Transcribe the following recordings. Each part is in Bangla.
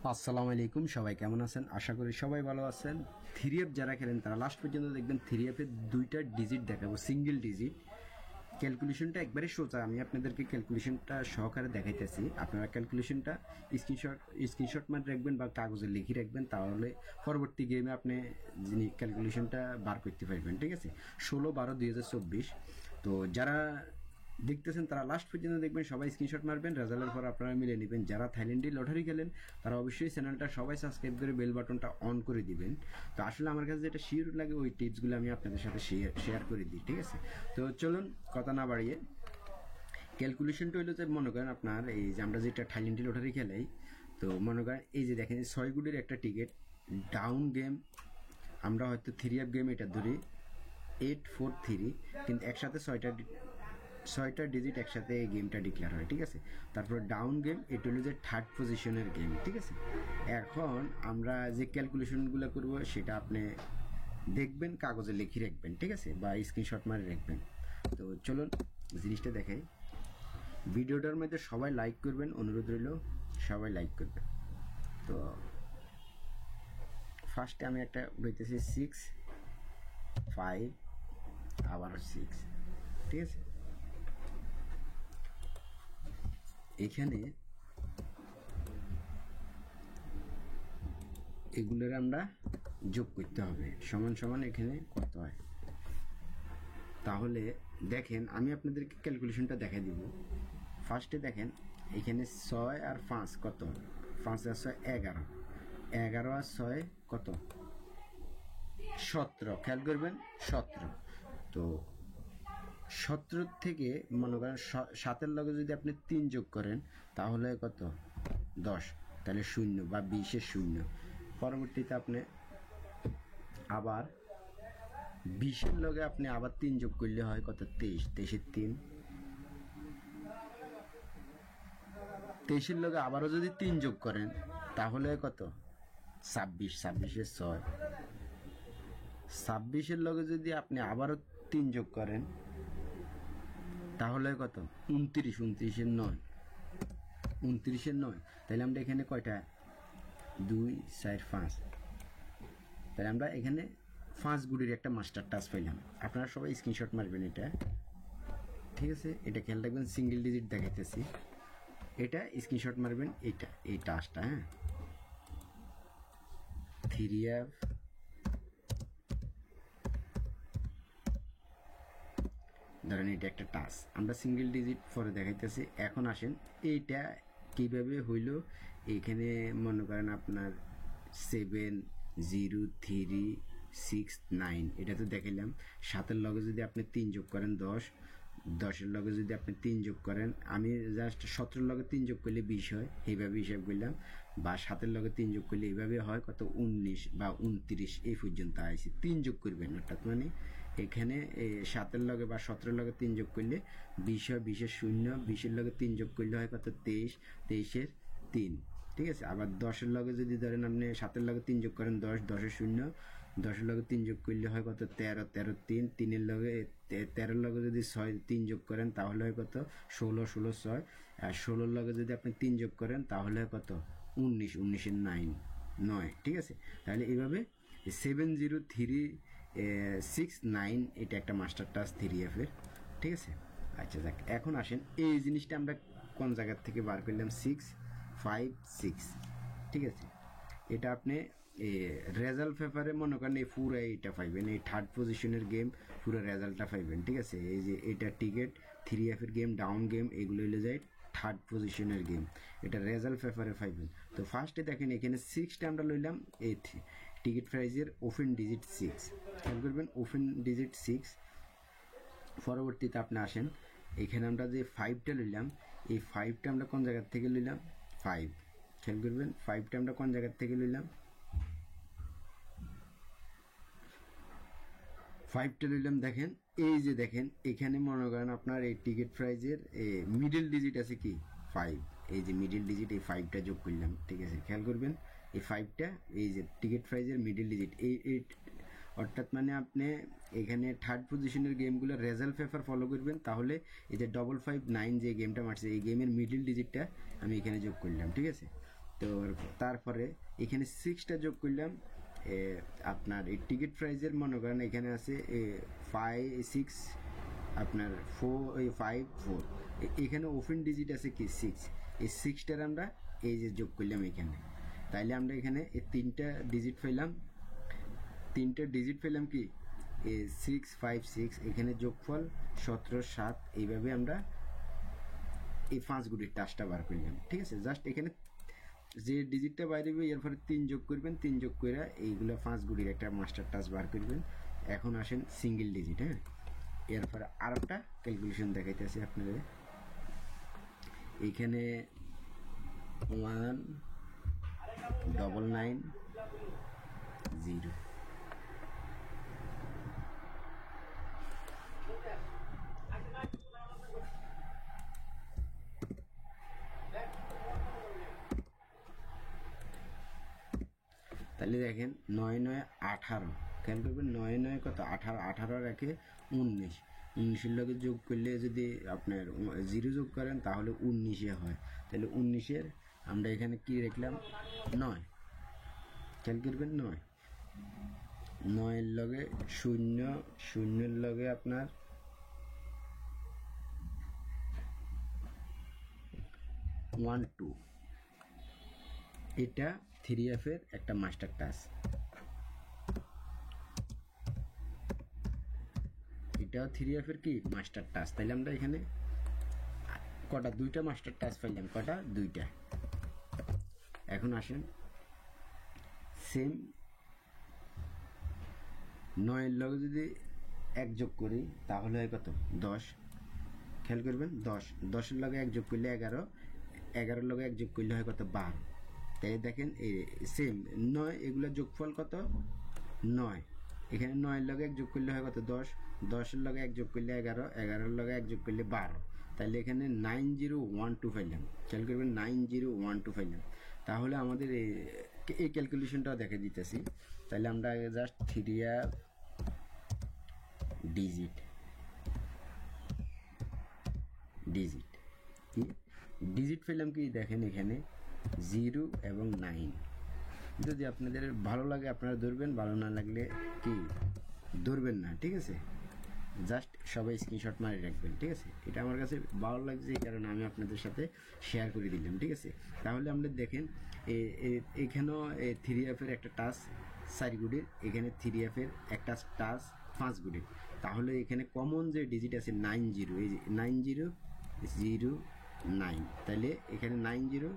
আসসালামু আলাইকুম, সবাই কেমন আছেন? আশা করি সবাই ভালো আছেন। 3F যারা খেলেন তারা লাস্ট পর্যন্ত দেখবেন। 3F-এর দুইটা ডিজিট দেখাবো, সিঙ্গেল ডিজিট। ক্যালকুলেশনটা একবারে সোজা, আমি আপনাদেরকে ক্যালকুলেশনটা সহকারে দেখাইতেছি। আপনারা ক্যালকুলেশনটা স্ক্রিনশট মার রাখবেন বা কাগজে লিখে রাখবেন, তাহলে পরবর্তী গেমে আপনি ক্যালকুলেশনটা বার করতে পারবেন। ঠিক আছে, 16/12/2024। তো যারা দেখতেছেন তারা লাস্ট পর্যন্ত দেখবেন, সবাই স্ক্রিনশট মারবেন, রেজাল্টের পর আপনারা মিলে নেবেন। যারা থাইল্যান্ডে লটারি খেলেন তারা অবশ্যই চ্যানেলটা সবাই সাবস্ক্রাইব করে বেল বাটনটা অন করে দিবেন। তো আসলে আমার কাছে যেটা শিওর লাগে ওই টিপসগুলো আমি আপনাদের সাথে শেয়ার করে দিই। ঠিক আছে, তো চলুন কথা না বাড়িয়ে ক্যালকুলেশনটা হইলো যে, মনে করেন আপনার এই যে আমরা যেটা থাইল্যান্ডে লটারি খেলাই, তো মনে করেন এই যে দেখেন 6 গুটির একটা টিকিট ডাউন গেম, আমরা হয়তো 3F গেম এটা ধরি 843, কিন্তু একসাথে ছয়টা ডিজিট একসাথে এই গেমটা ডিক্লেয়ার হয়। ঠিক আছে, তারপর ডাউন গেম, এটা হলো যে থার্ড পজিশনের গেম। ঠিক আছে, এখন আমরা যে ক্যালকুলেশনগুলো করব সেটা আপনি দেখবেন, কাগজে লিখে রাখবেন। ঠিক আছে, বা স্ক্রিনশট মারে রাখবেন। তো চলুন জিনিসটা দেখাই। ভিডিওটার মধ্যে সবাই লাইক করবেন, অনুরোধ রইল সবাই লাইক করবেন। তো ফার্স্টে আমি একটা বইতেছি 6 5 আবার 6। ঠিক আছে, এখানে এগুলোর আমরা যোগ করতে হবে, সমান সমান এখানে করতে হয়। তাহলে দেখেন আমি আপনাদেরকে ক্যালকুলেশনটা দেখাই দিব। ফার্স্টে দেখেন এখানে 6 আর 5 কত, 5 আর 6 11, 11 আর 6 কত, 17। খেয়াল করবেন 17। তো 17 থেকে মনে করেন 7-এর লগে যদি আপনি 3 যোগ করেন তাহলে কত, 10। তাহলে 0 বা 20-এর 0। পরবর্তীতে আপনি আবার 20-এর লগে আপনি আবার 3 যোগ করলে হয় কত, 23। 23-এর 3, 23-এর লগে আবারও যদি 3 যোগ করেন তাহলে কত, 26। 26-এর 6, 26-এর লগে যদি আপনি আবারও 3 যোগ করেন তাহলে কত, 29। 29-এর 9, 29-এর 9। তাহলে আমরা এখানে কয়টা, 2 4 5। তাহলে আমরা এখানে 5 গুটির একটা মাস্টার টাচ পাইলাম। আপনারা সবাই স্ক্রিনশট মারবেন এটা। ঠিক আছে, এটা খেয়াল রাখবেন, সিঙ্গেল ডিজিট দেখাইতেছি, এটা স্ক্রিনশট মারবেন। এইটা এই টাচটা, হ্যাঁ, 3F ধরেন এটা একটা টাচ, আমরা সিঙ্গেল ডিজিট পরে দেখাইতেছি। এখন আসেন এইটা কিভাবে হইল। এখানে মনে করেন আপনার 7 0 3 6 9, এটা তো দেখাইলাম। 7-এর লগে যদি আপনি 3 যোগ করেন 10, 10-এর লগে যদি আপনি 3 যোগ করেন, আমি জাস্ট 17-এর লগে 3 যোগ করলে 20 হয়, এইভাবে হিসাব করলাম। বা 7-এর লগে 3 যোগ করলে এইভাবে হয় কত, 19 বা 29, এই পর্যন্ত আইসি। 3 যোগ করবেন, অর্থাৎ মানে এখানে 7-এর লগে বা 17-এর লগে 3 যোগ করলে 20 হয়, 20-এর 0, 20-এর লগে 3 যোগ করলে হয় কত, 23, 23-এর 3। ঠিক আছে, আবার 10-এর লগে যদি ধরেন আপনি 7-এর লগে 3 যোগ করেন 10, 10-এর 0, 10-এর লগে 3 যোগ করলে হয় কত, 13, 13-এর 3, 3-এর লগে 13-এর লগে যদি 6 3 যোগ করেন তাহলে হয় কত, 16, 16 6। আর 16-এর লগে যদি আপনি 3 যোগ করেন তাহলে হয় কত, 19, 19-এর 9। ঠিক আছে, তাহলে এইভাবে 7 0 3 6 9, এটা একটা মাস্টার টাচ 3F-এর। ঠিক আছে, আচ্ছা যাক, এখন আসেন এই জিনিসটা আমরা কোন জায়গার থেকে বার করলাম, 6 5 6। ঠিক আছে, এটা আপনি রেজাল্ট পেপারে মনে করেন এই পুরো এইটা পাইবেন, এই থার্ড পজিশনের গেম পুরো রেজাল্টটা পাইবেন। ঠিক আছে, এই যে এটা টিকিট 3F-এর গেম, ডাউন গেম, এগুলো হলে যায় থার্ড পজিশনের গেম, এটা রেজাল্ট পেপারে পাইবেন। তো ফার্স্টে দেখেন এখানে 6টা আমরা লইলাম, এই টিকিট প্রাইজের ওপেন ডিজিট 6। খেয়াল করবেন ওপেন ডিজিট 6। পরবর্তীতে আপনি আসেন এখানে আমরা যে 5টা লইলাম, এই 5টা আমরা কোন জায়গার থেকে লইলাম, 5। খেয়াল করবেন 5টা আমরা কোন জায়গার থেকে লইলাম, 5টা লইলাম। দেখেন এই যে দেখেন এখানে মনে করেন আপনার এই টিকিট প্রাইজের মিডল ডিজিট আছে কি, 5। এই যে মিডল ডিজিট, এই 5টা যোগ করলাম। ঠিক আছে, খেয়াল করবেন এই 5টা, এই যে টিকিট প্রাইজের মিডল ডিজিট, এই অর্থাৎ মানে আপনি এখানে থার্ড পজিশনের গেমগুলো রেজাল্ট পেপার ফলো করবেন, তাহলে এই যে 559 যে গেমটা মারছে এই গেমের মিডল ডিজিটটা আমি এখানে যোগ করলাম। ঠিক আছে, তো তারপরে এখানে 6টা যোগ করলাম। আপনার এই টিকিট প্রাইজের মনে করেন এখানে আছে 5 6, আপনার 5 4, এখানে ওপেন ডিজিট আছে কি 6, এই 6টার আমরা এই যে যোগ করলাম এখানে। তাইলে আমরা এখানে এই 3টা ডিজিট পেলাম কি 6 5 6, এখানে যোগফল 17 7। এইভাবে আমরা এই 5 গুলির টাসটা বার করলাম। ঠিক আছে, জাস্ট এখানে যে ডিজিটটা বাইরে হবে এরপরে 3 যোগ করবেন, 3 যোগ করে এইগুলো 5 গুলির একটা মাস্টার টাস বার করবেন। এখন আসেন সিঙ্গেল ডিজিট। হ্যাঁ, এরপরে আর একটা ক্যালকুলেশন দেখাইতেছি আপনাদের। এইখানে 1990। তাহলে দেখেন 9 9 18, খেয়াল করবেন 9 9 কত 18, 18 রাখে 19, 19-এর লগে যোগ করলে যদি আপনার 0 যোগ করেন তাহলে 19-এ হয়। তাহলে 19-এর আমরা এখানে কি রাখলাম 9, খেয়াল করবেন 9, 9-এর লগে 0, 0-এর লগে আপনার 1 2, এটা 3F এর একটা মাস্টার টাচ। এটাও 3F এর কি মাস্টার টাচ। তাইলে আমরা এখানে কটা 2টা মাস্টার টাচ পাইলাম, কটা 2টা। এখন আসেন সেম 9-এর লগে যদি 1 যোগ করি তাহলে হয় কত 10, খেয়াল করবেন 10, 10-এর লগে 1 যোগ করলে 11, 11-এর লগে 1 যোগ করলে হয় কত 12। তাই দেখেন এই সেম 9, এগুলো যোগফল কত 9, এখানে 9-এর লগে 1 যোগ করলে হয় কত 10, 10-এর লগে 1 যোগ করলে 11, 11-এর লগে 1 যোগ করলে 12। তাহলে এখানে 9012 পাইলাম, খেয়াল করবেন 9012 পাইলাম। তাহলে আমাদের এই ক্যালকুলেশনটাও দেখে দিতেছি। তাহলে আমরা জাস্ট 3F ডিজিট কি ডিজিট পেলাম কি দেখেন এখানে 0 এবং 9। যদি আপনাদের ভালো লাগে আপনারা ধরবেন, ভালো না লাগলে কি ধরবেন না। ঠিক আছে, জাস্ট সবাই স্ক্রিনশট মারি রাখবেন। ঠিক আছে, এটা আমার কাছে ভালো লাগছে এই কারণে আমি আপনাদের সাথে শেয়ার করে দিলাম। ঠিক আছে, তাহলে আমরা দেখেন এখানেও 3F এর একটা টাচ 4 গুণের, এখানে 3F এর একটা টাচ 5 গুণের। তাহলে এখানে কমন যে ডিজিট আছে 90, এই যে 9009, তাহলে এখানে 90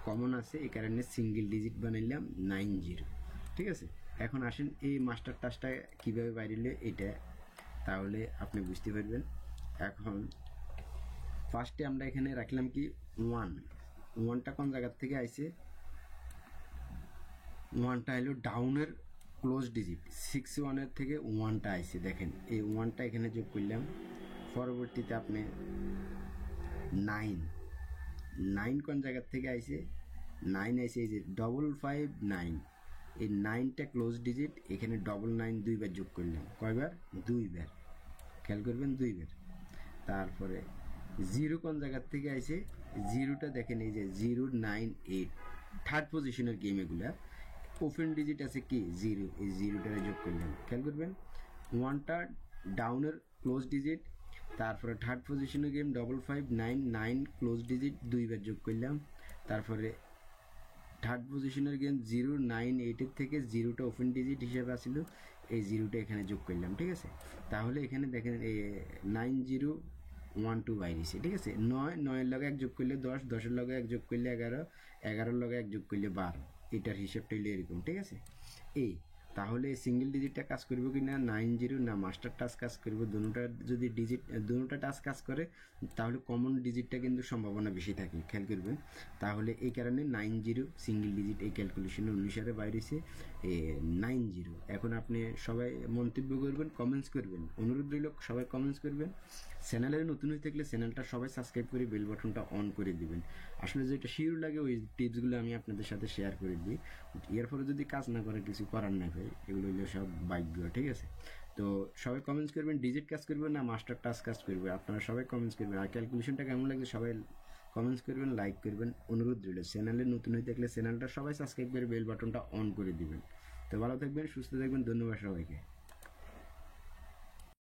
কমন আছে, এই কারণে সিঙ্গেল ডিজিট বানাইলাম 90। ঠিক আছে, এখন আসেন এই মাস্টার টাচটা কীভাবে বাইরে এটা তাহলে আপনি বুঝতে পারবেন। এখন ফার্স্টে আমরা এখানে রাখলাম কি 1টা কোন জায়গার থেকে আইছে, 1টা হলো ডাউনের ক্লোজ ডিজিট, 61-এর থেকে 1টা আইছে। দেখেন এই 1টা এখানে যোগ করলাম। পরবর্তীতে আপনি 9 কোন জায়গার থেকে আইছে, 9 আইছে এই যে 559, এই 9টা ক্লোজ ডিজিট, এখানে 99 2বার যোগ করলাম। কয়বার 2বার, খেয়াল করবেন 2বার। তারপরে 0 কোন জায়গার থেকে আইছে, 0টা দেখেন এই যে 098, থার্ড পজিশনের গেম, এগুলা ওপেন ডিজিট আছে কি 0, এই 0টা যোগ করলাম। খেয়াল করবেন 1টা ডাউনের ক্লোজ ডিজিট, তারপরে থার্ড পজিশনের গেম 5599 ক্লোজ ডিজিট 2বার যোগ করলাম। তারপরে থার্ড পজিশনের গেম 098-এর থেকে 0টা ওপেন ডিজিট হিসেবে আসছিল, এই 0টা এখানে যোগ করলাম। ঠিক আছে, তাহলে এখানে দেখেন 9012 বাইরেছে। ঠিক আছে, 9-9-এর লগে 1 যোগ করলে 10, 10-এর লগে 1 যোগ করলে 11, 11-এর লগে 1 যোগ করলে 12, এটার হিসেবটা হইলে এরকম। ঠিক আছে, তাহলে সিঙ্গেল ডিজিটটা কাজ করবে কি না 90 না মাস্টার টাচ কাজ করবে, দুটোটা যদি ডিজিট দুটোটা টাচ কাজ করে তাহলে কমন ডিজিটটা কিন্তু সম্ভাবনা বেশি থাকে, খেয়াল করবেন। তাহলে এই কারণে 90 সিঙ্গেল ডিজিট এই ক্যালকুলেশনের অনুসারে বাইরেছে 90। এখন আপনি সবাই মন্তব্য করবেন, কমেন্টস করবেন, অনুরোধ রইল সবাই কমেন্টস করবেন। চ্যানেলে নতুন হয়ে থাকলে চ্যানেলটা সবাই সাবস্ক্রাইব করে বেল বাটনটা অন করে দিবেন। আসলে যেটা শিওর লাগে ওই টিপসগুলো আমি আপনাদের সাথে শেয়ার করে দিই। এরপরে যদি কাজ না করে কিছু করার নাই ভাই, এগুলো হলো সব ভাগ্য। ঠিক আছে, তো সবাই কমেন্টস করবেন ডিজিট কাজ করবে না মাস্টার টাচ কাজ করবে, আপনারা সবাই কমেন্টস করবেন। আর ক্যালকুলেশনটা কেমন লাগছে সবাই কমেন্টস করবেন, লাইক করবেন, অনুরোধ রইল। চ্যানেলে নতুন হয়ে থাকলে চ্যানেলটা সবাই সাবস্ক্রাইব করে বেল বাটনটা অন করে দিবেন। তো ভালো থাকবেন, সুস্থ থাকবেন, ধন্যবাদ সবাইকে।